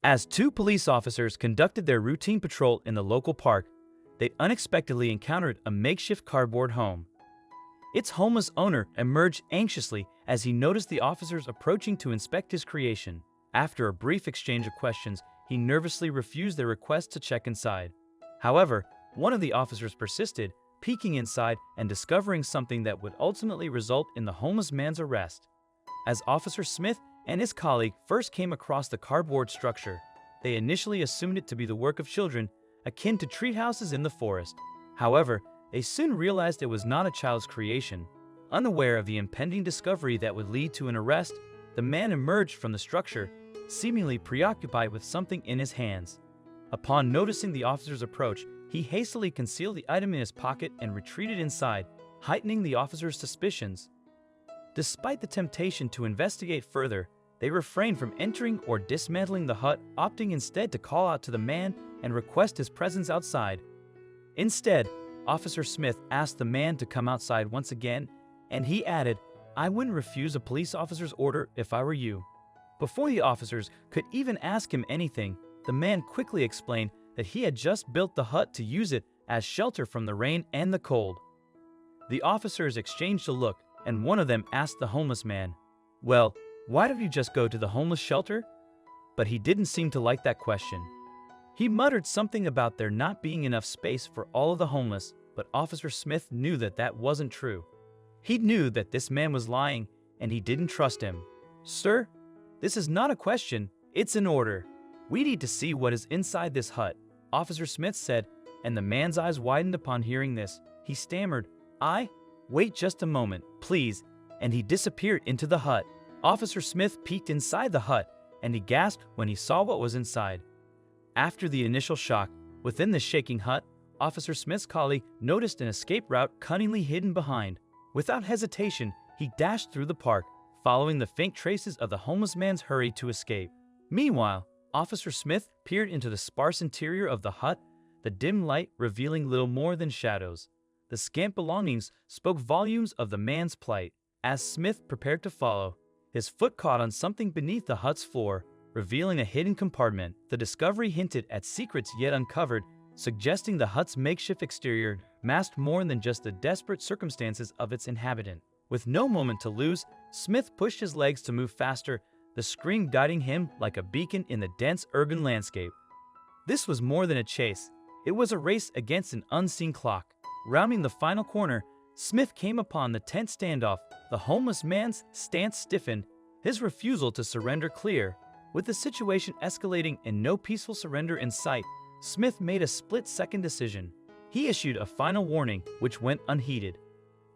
As two police officers conducted their routine patrol in the local park, they unexpectedly encountered a makeshift cardboard home. Its homeless owner emerged anxiously as he noticed the officers approaching to inspect his creation. After a brief exchange of questions, he nervously refused their request to check inside. However, one of the officers persisted, peeking inside and discovering something that would ultimately result in the homeless man's arrest. As Officer Smith and his colleague first came across the cardboard structure, they initially assumed it to be the work of children, akin to treat houses in the forest. However, they soon realized it was not a child's creation. Unaware of the impending discovery that would lead to an arrest, the man emerged from the structure, seemingly preoccupied with something in his hands. Upon noticing the officer's approach, he hastily concealed the item in his pocket and retreated inside, heightening the officer's suspicions. Despite the temptation to investigate further, they refrained from entering or dismantling the hut, opting instead to call out to the man and request his presence outside. Instead, Officer Smith asked the man to come outside once again, and he added, "I wouldn't refuse a police officer's order if I were you." Before the officers could even ask him anything, the man quickly explained that he had just built the hut to use it as shelter from the rain and the cold. The officers exchanged a look, and one of them asked the homeless man, "Well, why don't you just go to the homeless shelter?" But he didn't seem to like that question. He muttered something about there not being enough space for all of the homeless, but Officer Smith knew that that wasn't true. He knew that this man was lying, and he didn't trust him. "Sir, this is not a question, it's an order. We need to see what is inside this hut," Officer Smith said, and the man's eyes widened upon hearing this. He stammered, "Wait just a moment, please," and he disappeared into the hut. Officer Smith peeked inside the hut, and he gasped when he saw what was inside. After the initial shock, within the shaking hut, Officer Smith's colleague noticed an escape route cunningly hidden behind. Without hesitation, he dashed through the park, following the faint traces of the homeless man's hurry to escape. Meanwhile, Officer Smith peered into the sparse interior of the hut, the dim light revealing little more than shadows. The scant belongings spoke volumes of the man's plight. As Smith prepared to follow, his foot caught on something beneath the hut's floor, revealing a hidden compartment. The discovery hinted at secrets yet uncovered, suggesting the hut's makeshift exterior masked more than just the desperate circumstances of its inhabitant. With no moment to lose, Smith pushed his legs to move faster, the screen guiding him like a beacon in the dense urban landscape. This was more than a chase. It was a race against an unseen clock. Rounding the final corner, Smith came upon the tense standoff. The homeless man's stance stiffened, his refusal to surrender clear. With the situation escalating and no peaceful surrender in sight, Smith made a split-second decision. He issued a final warning, which went unheeded.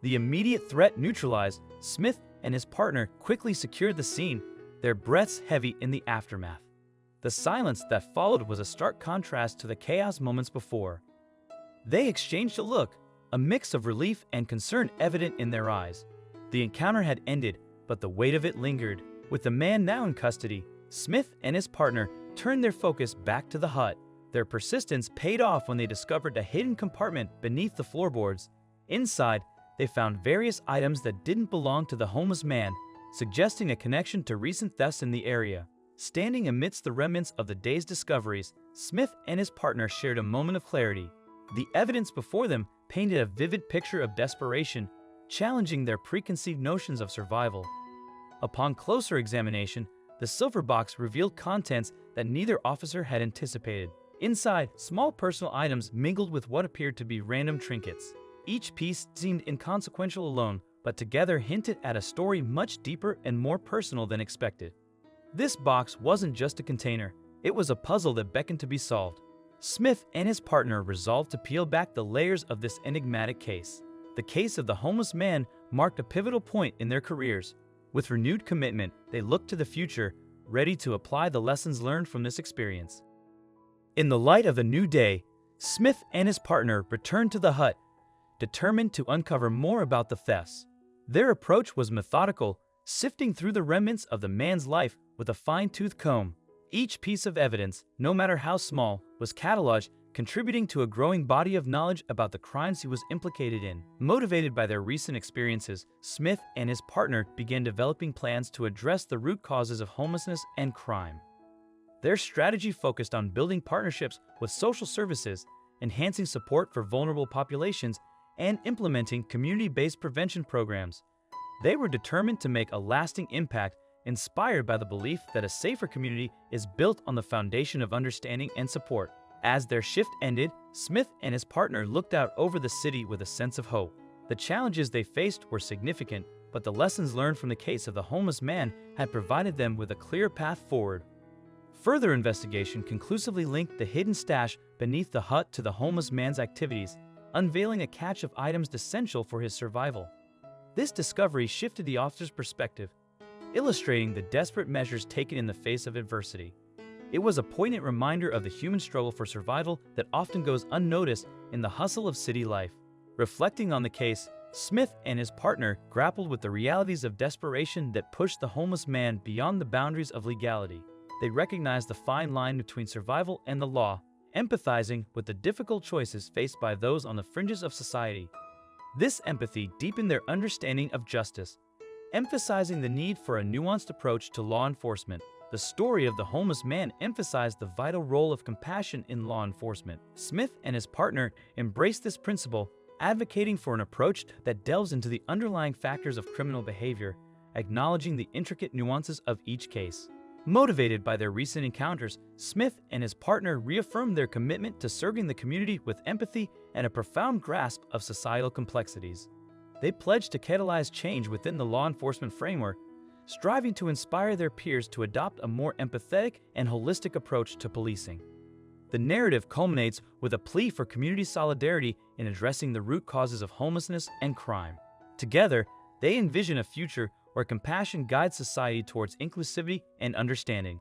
The immediate threat neutralized, Smith and his partner quickly secured the scene, their breaths heavy in the aftermath. The silence that followed was a stark contrast to the chaos moments before. They exchanged a look, a mix of relief and concern evident in their eyes. The encounter had ended, but the weight of it lingered. With the man now in custody, Smith and his partner turned their focus back to the hut. Their persistence paid off when they discovered a hidden compartment beneath the floorboards. Inside, they found various items that didn't belong to the homeless man, suggesting a connection to recent thefts in the area. Standing amidst the remnants of the day's discoveries, Smith and his partner shared a moment of clarity. The evidence before them painted a vivid picture of desperation, challenging their preconceived notions of survival. Upon closer examination, the silver box revealed contents that neither officer had anticipated. Inside, small personal items mingled with what appeared to be random trinkets. Each piece seemed inconsequential alone, but together hinted at a story much deeper and more personal than expected. This box wasn't just a container, it was a puzzle that beckoned to be solved. Smith and his partner resolved to peel back the layers of this enigmatic case. The case of the homeless man marked a pivotal point in their careers. With renewed commitment, they looked to the future, ready to apply the lessons learned from this experience. In the light of a new day, Smith and his partner returned to the hut, determined to uncover more about the thefts. Their approach was methodical, sifting through the remnants of the man's life with a fine-tooth comb. Each piece of evidence, no matter how small, was cataloged, contributing to a growing body of knowledge about the crimes he was implicated in. Motivated by their recent experiences, Smith and his partner began developing plans to address the root causes of homelessness and crime. Their strategy focused on building partnerships with social services, enhancing support for vulnerable populations, and implementing community-based prevention programs. They were determined to make a lasting impact, inspired by the belief that a safer community is built on the foundation of understanding and support. As their shift ended, Smith and his partner looked out over the city with a sense of hope. The challenges they faced were significant, but the lessons learned from the case of the homeless man had provided them with a clear path forward. Further investigation conclusively linked the hidden stash beneath the hut to the homeless man's activities, unveiling a cache of items essential for his survival. This discovery shifted the officer's perspective, illustrating the desperate measures taken in the face of adversity. It was a poignant reminder of the human struggle for survival that often goes unnoticed in the hustle of city life. Reflecting on the case, Smith and his partner grappled with the realities of desperation that pushed the homeless man beyond the boundaries of legality. They recognized the fine line between survival and the law, empathizing with the difficult choices faced by those on the fringes of society. This empathy deepened their understanding of justice, emphasizing the need for a nuanced approach to law enforcement. The story of the homeless man emphasized the vital role of compassion in law enforcement. Smith and his partner embraced this principle, advocating for an approach that delves into the underlying factors of criminal behavior, acknowledging the intricate nuances of each case. Motivated by their recent encounters, Smith and his partner reaffirmed their commitment to serving the community with empathy and a profound grasp of societal complexities. They pledged to catalyze change within the law enforcement framework, striving to inspire their peers to adopt a more empathetic and holistic approach to policing. The narrative culminates with a plea for community solidarity in addressing the root causes of homelessness and crime. Together, they envision a future where compassion guides society towards inclusivity and understanding.